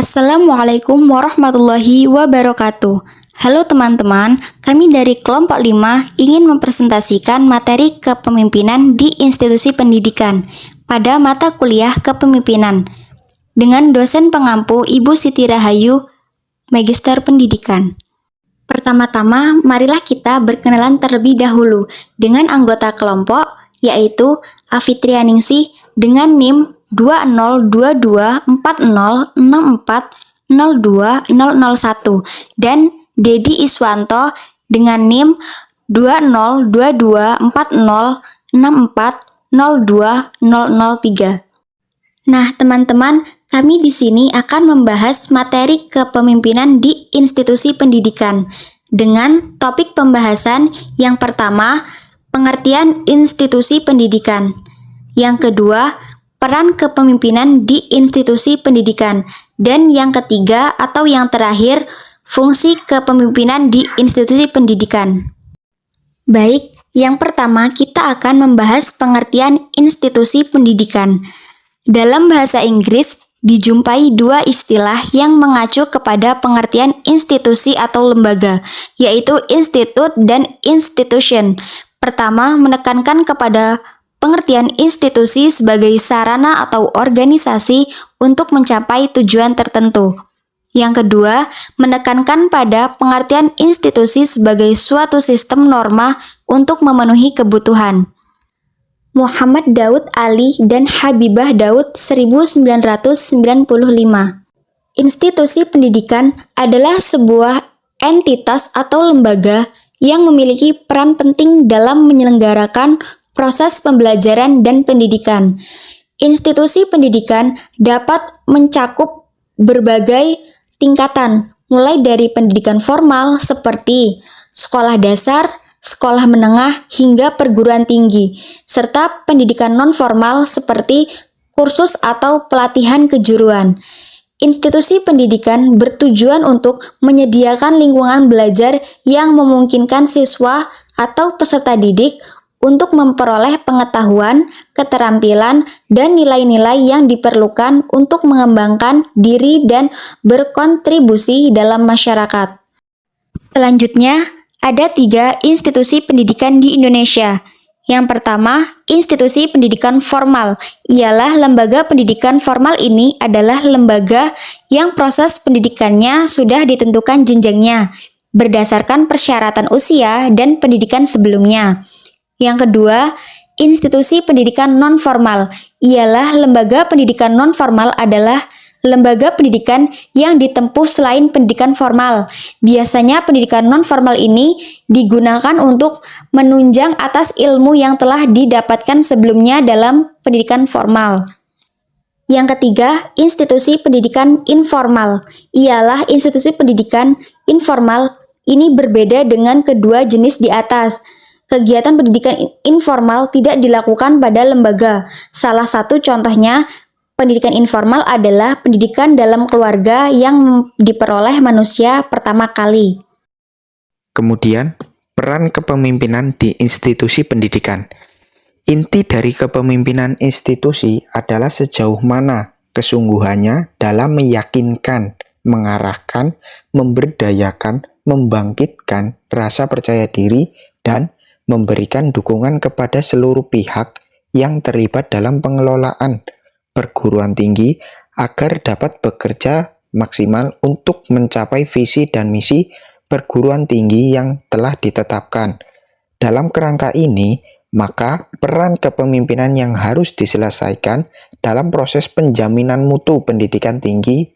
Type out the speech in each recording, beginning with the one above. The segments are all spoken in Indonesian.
Assalamualaikum warahmatullahi wabarakatuh. Halo teman-teman, kami dari kelompok 5 ingin mempresentasikan materi kepemimpinan di institusi pendidikan pada mata kuliah kepemimpinan dengan dosen pengampu Ibu Siti Rahayu, Magister Pendidikan. Pertama-tama, marilah kita berkenalan terlebih dahulu dengan anggota kelompok, yaitu Afitrianingsih dengan NIM 2022406402001 dan Dedi Iswanto dengan NIM 2022406402003. Nah, teman-teman, kami di sini akan membahas materi kepemimpinan di institusi pendidikan dengan topik pembahasan yang pertama, pengertian institusi pendidikan. Yang kedua, peran kepemimpinan di institusi pendidikan. Dan yang ketiga atau yang terakhir, fungsi kepemimpinan di institusi pendidikan. Baik, yang pertama kita akan membahas pengertian institusi pendidikan. Dalam bahasa Inggris, dijumpai dua istilah yang mengacu kepada pengertian institusi atau lembaga, yaitu institute dan institution. Pertama, menekankan kepada pengertian institusi sebagai sarana atau organisasi untuk mencapai tujuan tertentu. Yang kedua, menekankan pada pengertian institusi sebagai suatu sistem norma untuk memenuhi kebutuhan. Muhammad Daud Ali dan Habibah Daud 1995. Institusi pendidikan adalah sebuah entitas atau lembaga yang memiliki peran penting dalam menyelenggarakan proses pembelajaran dan pendidikan. Institusi pendidikan dapat mencakup berbagai tingkatan, mulai dari pendidikan formal seperti sekolah dasar, sekolah menengah, hingga perguruan tinggi, serta pendidikan non-formal seperti kursus atau pelatihan kejuruan. Institusi pendidikan bertujuan untuk menyediakan lingkungan belajar yang memungkinkan siswa atau peserta didik untuk memperoleh pengetahuan, keterampilan, dan nilai-nilai yang diperlukan untuk mengembangkan diri dan berkontribusi dalam masyarakat. Selanjutnya, ada 3 institusi pendidikan di Indonesia. Yang pertama, institusi pendidikan formal. Ialah lembaga pendidikan formal ini adalah lembaga yang proses pendidikannya sudah ditentukan jenjangnya, berdasarkan persyaratan usia dan pendidikan sebelumnya. Yang kedua, institusi pendidikan non-formal. Ialah lembaga pendidikan non-formal adalah lembaga pendidikan yang ditempuh selain pendidikan formal. Biasanya pendidikan non-formal ini digunakan untuk menunjang atas ilmu yang telah didapatkan sebelumnya dalam pendidikan formal. Yang ketiga, institusi pendidikan informal. Ialah institusi pendidikan informal ini berbeda dengan kedua jenis di atas. Kegiatan pendidikan informal tidak dilakukan pada lembaga. Salah satu contohnya, pendidikan informal adalah pendidikan dalam keluarga yang diperoleh manusia pertama kali. Kemudian, peran kepemimpinan di institusi pendidikan. Inti dari kepemimpinan institusi adalah sejauh mana kesungguhannya dalam meyakinkan, mengarahkan, memberdayakan, membangkitkan rasa percaya diri, dan memberikan dukungan kepada seluruh pihak yang terlibat dalam pengelolaan perguruan tinggi agar dapat bekerja maksimal untuk mencapai visi dan misi perguruan tinggi yang telah ditetapkan. Dalam kerangka ini, maka peran kepemimpinan yang harus diselesaikan dalam proses penjaminan mutu pendidikan tinggi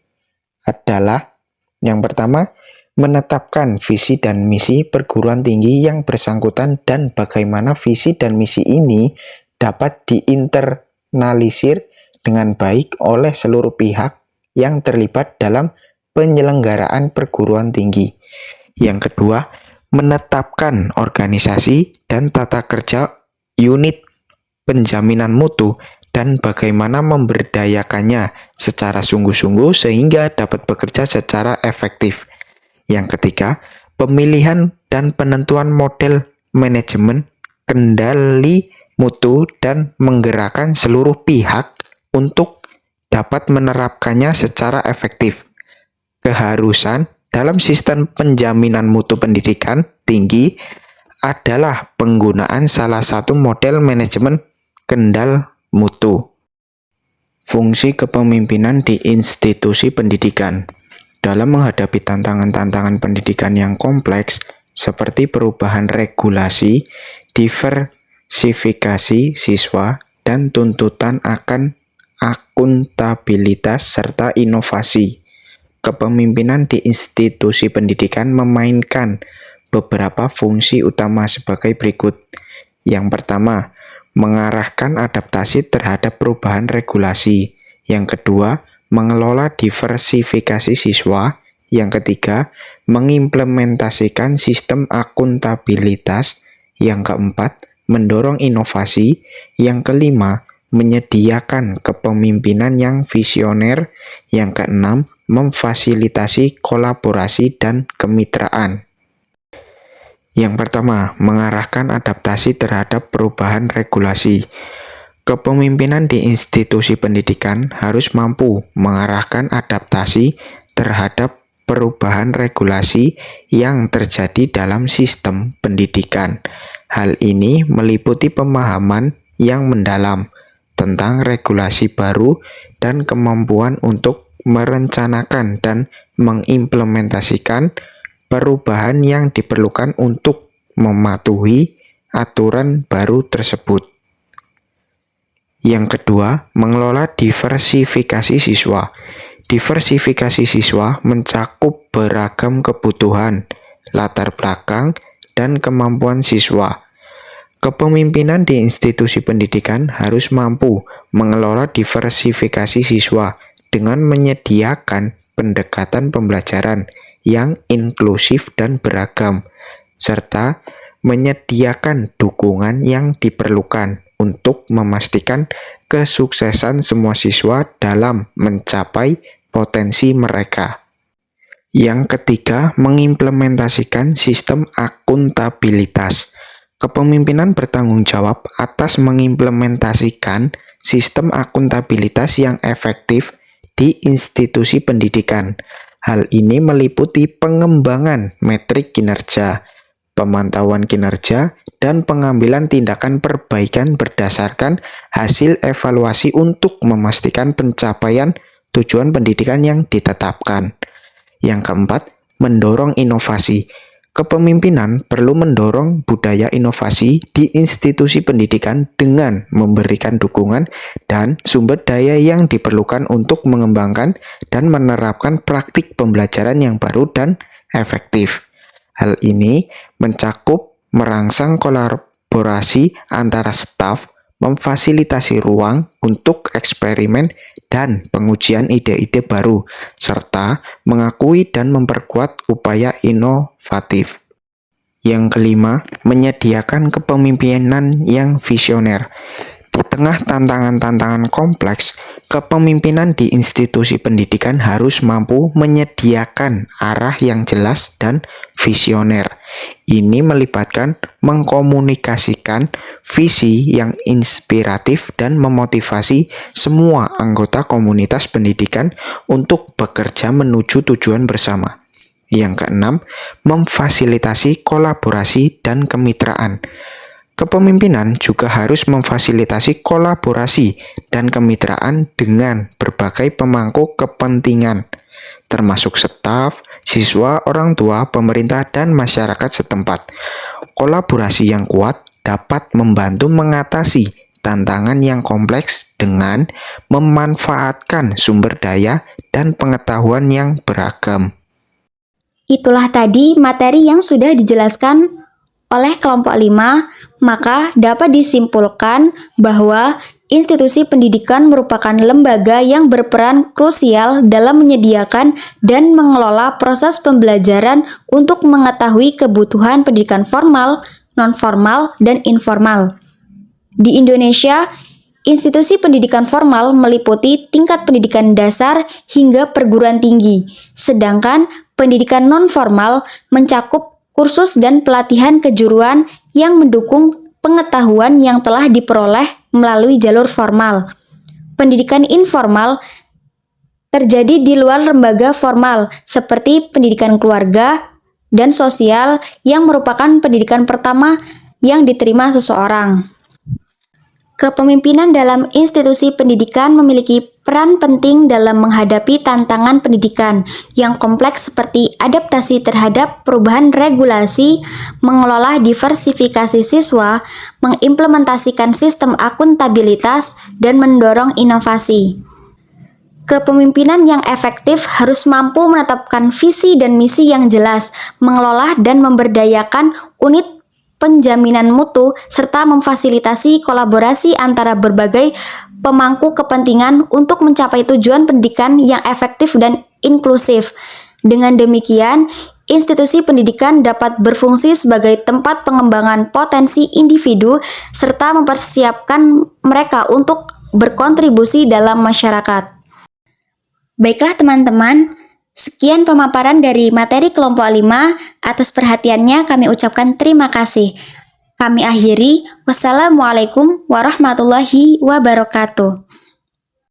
adalah yang pertama, menetapkan visi dan misi perguruan tinggi yang bersangkutan dan bagaimana visi dan misi ini dapat diinternalisir dengan baik oleh seluruh pihak yang terlibat dalam penyelenggaraan perguruan tinggi. Yang kedua, menetapkan organisasi dan tata kerja unit penjaminan mutu dan bagaimana memberdayakannya secara sungguh-sungguh sehingga dapat bekerja secara efektif. Yang ketiga, pemilihan dan penentuan model manajemen kendali mutu dan menggerakkan seluruh pihak untuk dapat menerapkannya secara efektif. keharusan dalam sistem penjaminan mutu pendidikan tinggi adalah penggunaan salah satu model manajemen kendal mutu. Fungsi kepemimpinan di institusi pendidikan. Dalam menghadapi tantangan-tantangan pendidikan yang kompleks seperti perubahan regulasi, diversifikasi siswa, dan tuntutan akan akuntabilitas serta inovasi, kepemimpinan di institusi pendidikan memainkan beberapa fungsi utama sebagai berikut. Yang pertama, mengarahkan adaptasi terhadap perubahan regulasi. Yang kedua, mengelola diversifikasi siswa. Yang ketiga, mengimplementasikan sistem akuntabilitas. Yang keempat, mendorong inovasi. Yang kelima, menyediakan kepemimpinan yang visioner. Yang keenam, memfasilitasi kolaborasi dan kemitraan. Yang pertama, mengarahkan adaptasi terhadap perubahan regulasi. Kepemimpinan di institusi pendidikan harus mampu mengarahkan adaptasi terhadap perubahan regulasi yang terjadi dalam sistem pendidikan. Hal ini meliputi pemahaman yang mendalam tentang regulasi baru dan kemampuan untuk merencanakan dan mengimplementasikan perubahan yang diperlukan untuk mematuhi aturan baru tersebut. Yang kedua, mengelola diversifikasi siswa. Diversifikasi siswa mencakup beragam kebutuhan, latar belakang, dan kemampuan siswa. Kepemimpinan di institusi pendidikan harus mampu mengelola diversifikasi siswa dengan menyediakan pendekatan pembelajaran yang inklusif dan beragam, serta menyediakan dukungan yang diperlukan untuk memastikan kesuksesan semua siswa dalam mencapai potensi mereka. Yang ketiga, mengimplementasikan sistem akuntabilitas. Kepemimpinan bertanggung jawab atas mengimplementasikan sistem akuntabilitas yang efektif di institusi pendidikan. Hal ini meliputi pengembangan metrik kinerja, pemantauan kinerja, dan pengambilan tindakan perbaikan berdasarkan hasil evaluasi untuk memastikan pencapaian tujuan pendidikan yang ditetapkan. Yang keempat, mendorong inovasi. Kepemimpinan perlu mendorong budaya inovasi di institusi pendidikan dengan memberikan dukungan dan sumber daya yang diperlukan untuk mengembangkan dan menerapkan praktik pembelajaran yang baru dan efektif. Hal ini mencakup merangsang kolaborasi antara staf, memfasilitasi ruang untuk eksperimen dan pengujian ide-ide baru, serta mengakui dan memperkuat upaya inovatif. Yang kelima, menyediakan kepemimpinan yang visioner. Di tengah tantangan-tantangan kompleks, kepemimpinan di institusi pendidikan harus mampu menyediakan arah yang jelas dan visioner. Ini melibatkan mengkomunikasikan visi yang inspiratif dan memotivasi semua anggota komunitas pendidikan untuk bekerja menuju tujuan bersama. Yang keenam, memfasilitasi kolaborasi dan kemitraan. Kepemimpinan juga harus memfasilitasi kolaborasi dan kemitraan dengan berbagai pemangku kepentingan, termasuk staf, siswa, orang tua, pemerintah, dan masyarakat setempat. Kolaborasi yang kuat dapat membantu mengatasi tantangan yang kompleks dengan memanfaatkan sumber daya dan pengetahuan yang beragam. Itulah tadi materi yang sudah dijelaskan oleh kelompok 5, maka dapat disimpulkan bahwa institusi pendidikan merupakan lembaga yang berperan krusial dalam menyediakan dan mengelola proses pembelajaran untuk mengetahui kebutuhan pendidikan formal, non-formal, dan informal. Di Indonesia, institusi pendidikan formal meliputi tingkat pendidikan dasar hingga perguruan tinggi, sedangkan pendidikan non-formal mencakup kursus dan pelatihan kejuruan yang mendukung pengetahuan yang telah diperoleh melalui jalur formal. Pendidikan informal terjadi di luar lembaga formal seperti pendidikan keluarga dan sosial yang merupakan pendidikan pertama yang diterima seseorang. Kepemimpinan dalam institusi pendidikan memiliki peran penting dalam menghadapi tantangan pendidikan yang kompleks seperti adaptasi terhadap perubahan regulasi, mengelola diversifikasi siswa, mengimplementasikan sistem akuntabilitas, dan mendorong inovasi. Kepemimpinan yang efektif harus mampu menetapkan visi dan misi yang jelas, mengelola dan memberdayakan unit penjaminan mutu, serta memfasilitasi kolaborasi antara berbagai pemangku kepentingan untuk mencapai tujuan pendidikan yang efektif dan inklusif. Dengan demikian, institusi pendidikan dapat berfungsi sebagai tempat pengembangan potensi individu serta mempersiapkan mereka untuk berkontribusi dalam masyarakat. Baiklah teman-teman, sekian pemaparan dari materi kelompok 5. Atas perhatiannya kami ucapkan terima kasih. Kami akhiri. Wassalamualaikum warahmatullahi wabarakatuh.